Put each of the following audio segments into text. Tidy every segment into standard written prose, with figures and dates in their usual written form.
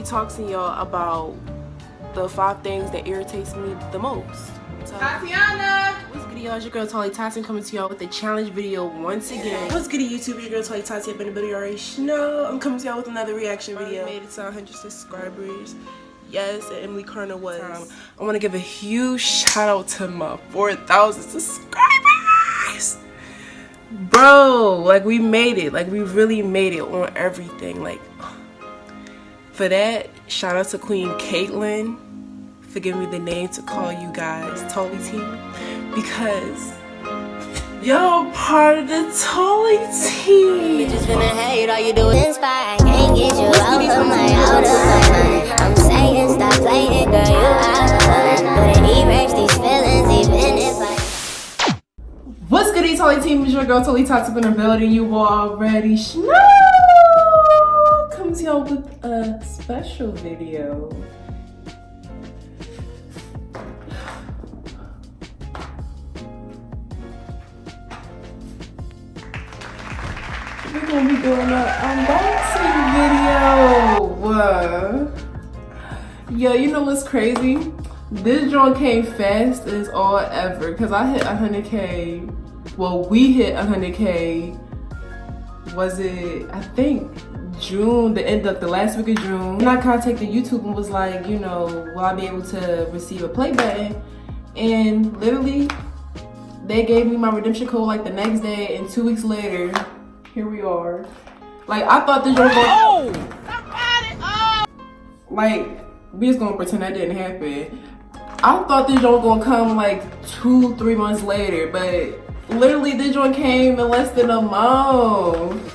talk to y'all about the 5 things that irritates me the most. So, Tatiana! What's good, y'all? It's your girl Talli Tattii coming to y'all with a challenge video once again. What's good, YouTube? Your girl Talli Tattii up in the video already. No, I'm coming to y'all with another reaction video. Made it to 100 subscribers. Yes, and Emily Carter was. I want to give a huge shout out to my 4,000 subscribers. Bro, like we made it. Like we really made it on everything. Like for that, shout out to Queen Caitlyn for giving me the name to call you guys Talli team, because y'all part of the Talli team. Bitches finna hate, all you do is inspire. Can't get you out of my mind. I'm saying stop playing, girl, you out of line. Couldn't erase these feelings even if I. What's good, Talli team? It's your girl Talli Tattii in the building. You already know. Coming to y'all with a special video. We're gonna be doing an unboxing video. Yo, you know what's crazy? This joint came fast as all ever because I hit 100K. Well, we hit 100K. Was it, I think, June, the end of the last week of June. And I contacted YouTube and was like, you know, will I be able to receive a play button? And literally, they gave me my redemption code like the next day, and 2 weeks later, here we are. Like, I thought this joint was like, we just gonna pretend that didn't happen. I thought this joint gonna come like 2-3 months later, but literally this joint came in less than a month.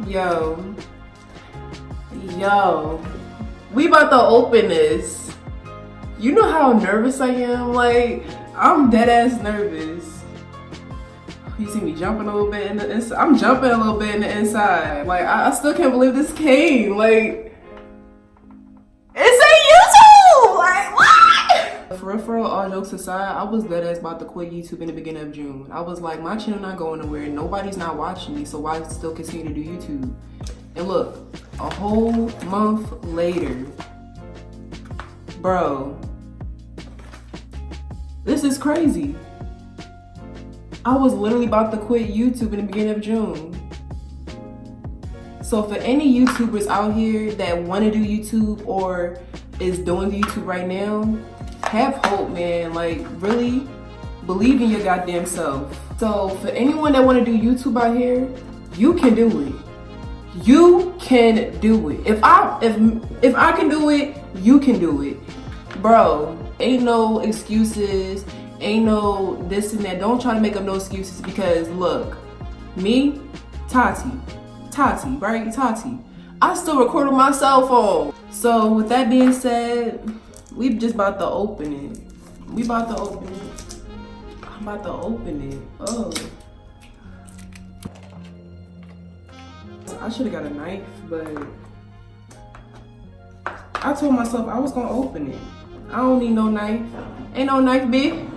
Yo, we about to open this. You know how nervous I am? Like, I'm dead ass nervous. You see me jumping a little bit in the inside. I'm jumping a little bit in the inside. Like, I still can't believe this came. Like, it's a YouTube! Like, what? For real, all jokes aside, I was dead ass about to quit YouTube in the beginning of June. I was like, my channel not going nowhere. Nobody's not watching me, so why still continue to do YouTube? And look, a whole month later, bro, this is crazy. I was literally about to quit YouTube in the beginning of June. So for any YouTubers out here that want to do YouTube or is doing YouTube right now, have hope, man. Like, really believe in your goddamn self. So for anyone that want to do YouTube out here, you can do it. You can do it. If I can do it, you can do it. Bro, ain't no excuses. Ain't no this and that. Don't try to make up no excuses, because look, me, Tattii, right? Tattii. I still record on my cell phone. So with that being said, we just about to open it. We about to open it. I'm about to open it. Oh. I should have got a knife, but I told myself I was gonna open it. I don't need no knife. Ain't no knife, bitch.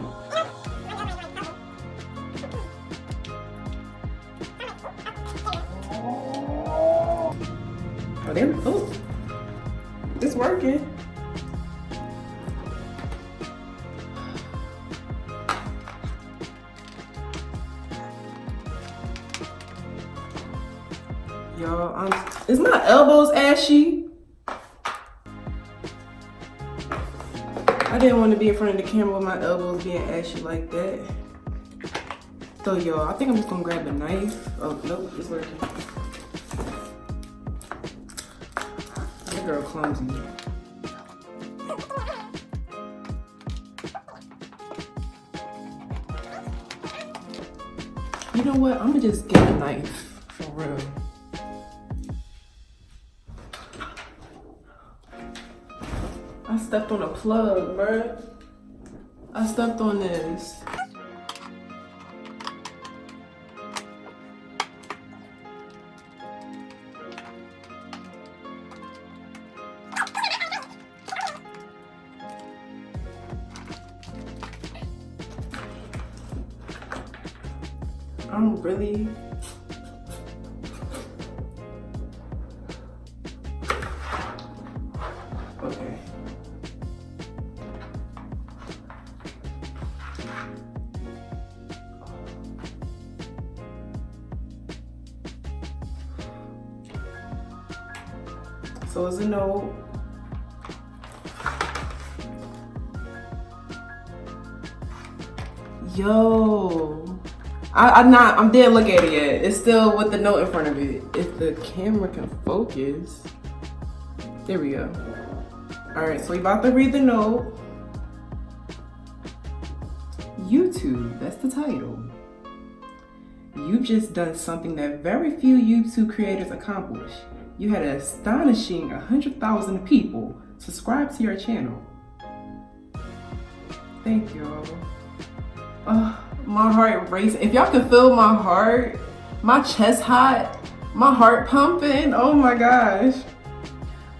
Oh, there we go. It's working. Y'all, is my elbows ashy? I didn't want to be in front of the camera with my elbows being ashy like that. So y'all, I think I'm just gonna grab the knife. Oh, nope, it's working. That girl clumsy. You know what? I'm gonna just get a knife, for real. I stepped on a plug, bruh. I stepped on this. I'm really So it's a note. Yo, I'm dead look at it yet. It's still with the note in front of it. If the camera can focus. There we go. All right, so we about to read the note. YouTube, that's the title. You've just done something that very few YouTube creators accomplish. You had an astonishing 100,000 people subscribe to your channel. Thank y'all. My heart racing. If y'all can feel my heart, my chest hot, my heart pumping, oh my gosh.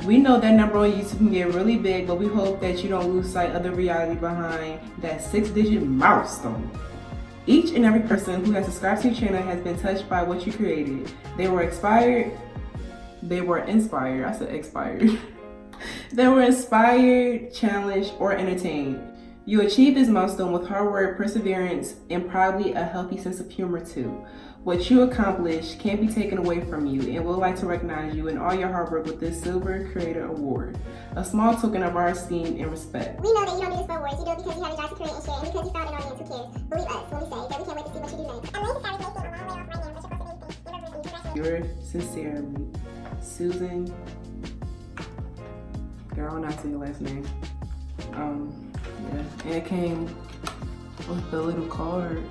We know that number on YouTube can get really big, but we hope that you don't lose sight of the reality behind that 6-digit milestone. Each and every person who has subscribed to your channel has been touched by what you created. They were inspired, I said expired. They were inspired, challenged, or entertained. You achieved this milestone with hard work, perseverance, and probably a healthy sense of humor too. What you accomplished can't be taken away from you, and we'd like to recognize you and all your hard work with this Silver Creator Award, a small token of our esteem and respect. We know that you don't do this for awards. You do it because you have a drive to create and share, and because you found an audience who cares. Believe us when we say that we can't wait to see what you do next. I'm really sorry to say I'm a long way off right now, but you're supposed to be thinking. Yours sincerely, Susan. Girl, I'm not saying your last name. Yeah, and it came with a little card.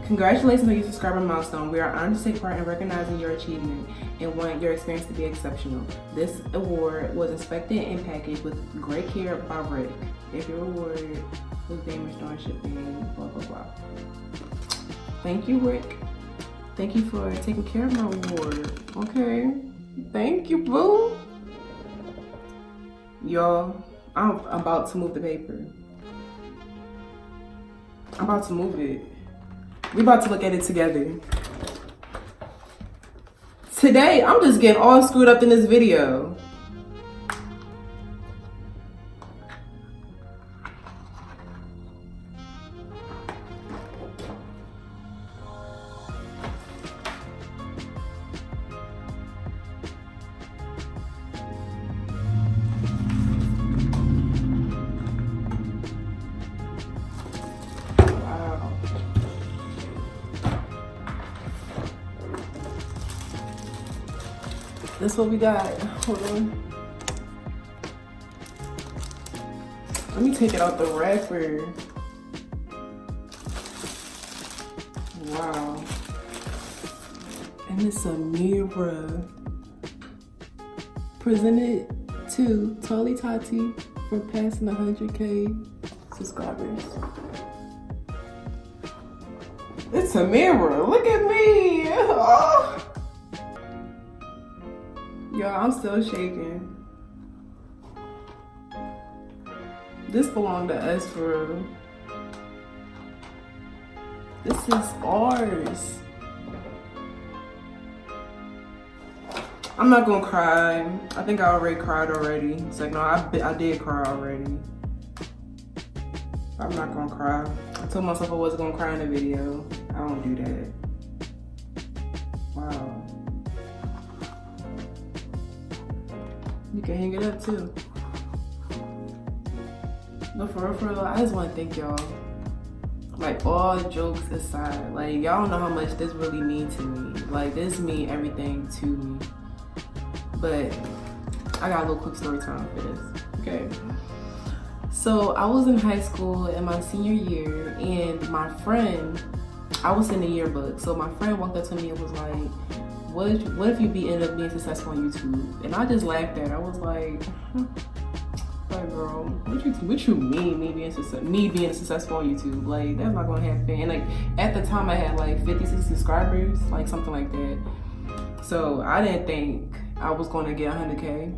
Congratulations on your subscriber milestone. We are honored to take part in recognizing your achievement and want your experience to be exceptional. This award was inspected and packaged with great care by Rick. If your award was damaged on shipping, blah, blah, blah. Thank you, Rick. Thank you for taking care of my award. Okay. Thank you, boo. Y'all, I'm about to move the paper. I'm about to move it. We about to look at it together. Today, I'm just getting all screwed up in this video. That's what we got. Hold on. Let me take it out the wrapper. Wow. And it's a mirror. Presented to Tattii for passing 100K subscribers. It's a mirror. Look at me. Oh. Y'all, I'm still shaking. This belonged to us for real. This is ours. I'm not gonna cry. I think I already cried already. It's like, no, I did cry already. I'm not gonna cry. I told myself I wasn't gonna cry in the video. I don't do that. Wow. You can hang it up too. But for real, I just want to thank y'all. Like, all jokes aside, like, y'all don't know how much this really means to me. Like, this means everything to me. But I got a little quick story time for this, okay? So I was in high school in my senior year, and my friend, I was in the yearbook, so my friend walked up to me and was like, what if you end up being successful on YouTube? And I just laughed at her. I was like, girl, what you mean me being successful on YouTube? Like, that's not gonna happen. And like, at the time I had like 56 subscribers, like something like that. So I didn't think I was gonna get 100K.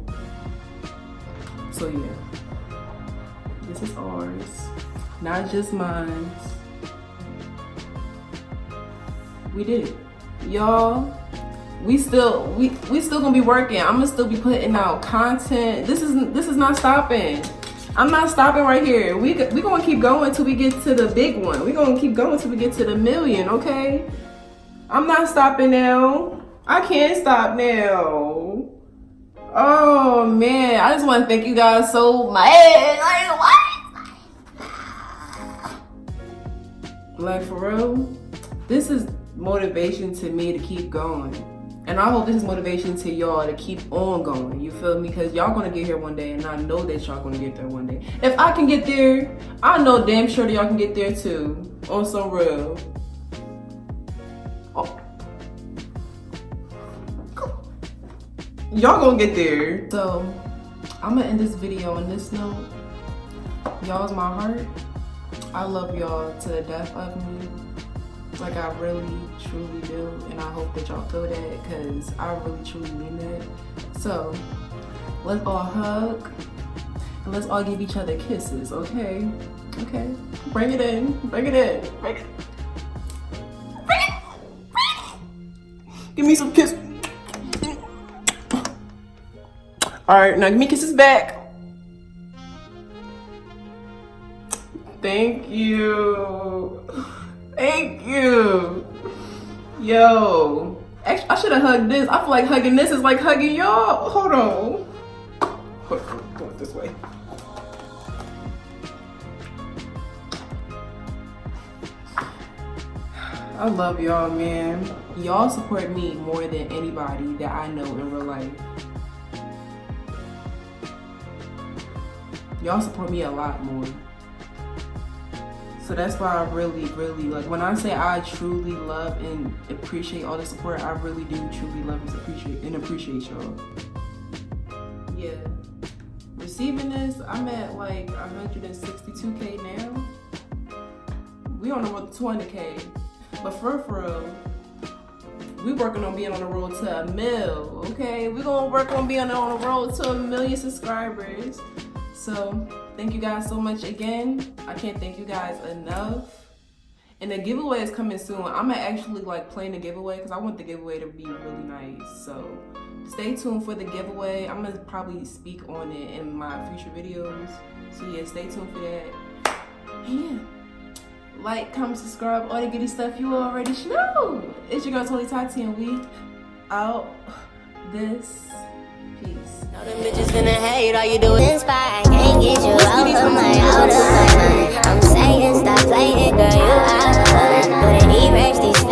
So yeah, this is ours, not just mine. We did it, y'all. We still gonna be working. I'm gonna still be putting out content. This is not stopping. I'm not stopping right here. We gonna keep going till we get to the big one. We gonna keep going till we get to the million, okay? I'm not stopping now. I can't stop now. Oh man, I just want to thank you guys so much. Like what? Like for real, this is motivation to me to keep going. And I hope this is motivation to y'all to keep on going. You feel me? Because y'all gonna get here one day, and I know that y'all gonna get there one day. If I can get there, I know damn sure that y'all can get there too. On some real. Oh. Y'all gonna get there. So, I'm gonna end this video on this note. Y'all's my heart. I love y'all to the death of me. Like I really, truly do. And I hope that y'all feel that because I really, truly mean that. So, let's all hug. And let's all give each other kisses, okay? Okay? Bring it in. Bring it in. Bring it. Bring it. Bring it. Give me some kisses. Alright, now give me kisses back. Thank you. Thank you. Yo. Actually, I should have hugged this. I feel like hugging this is like hugging y'all. Hold on. Hold on. Go this way. I love y'all, man. Y'all support me more than anybody that I know in real life. Y'all support me a lot more. So that's why I really, really, like, when I say I truly love and appreciate all the support, I really do truly love and appreciate y'all. Yeah. Receiving this, I'm at like 162K now. We on the road to 200K. But for real, we working on being on the road to 1 mil, okay? We gonna work on being on the road to 1 million subscribers. So, thank you guys so much again. I can't thank you guys enough. And the giveaway is coming soon. I'm gonna actually like plan the giveaway because I want the giveaway to be really nice. So, stay tuned for the giveaway. I'm gonna probably speak on it in my future videos. So yeah, stay tuned for that. Yeah. Like, comment, subscribe, all the goody stuff you already know. It's your girl Talli Tattii, and we out this. Peace. Know them bitches finna hate, all you do is inspire. Can't get you out of my mind. I'm saying stop playing, girl, you out of line. Couldn't erase these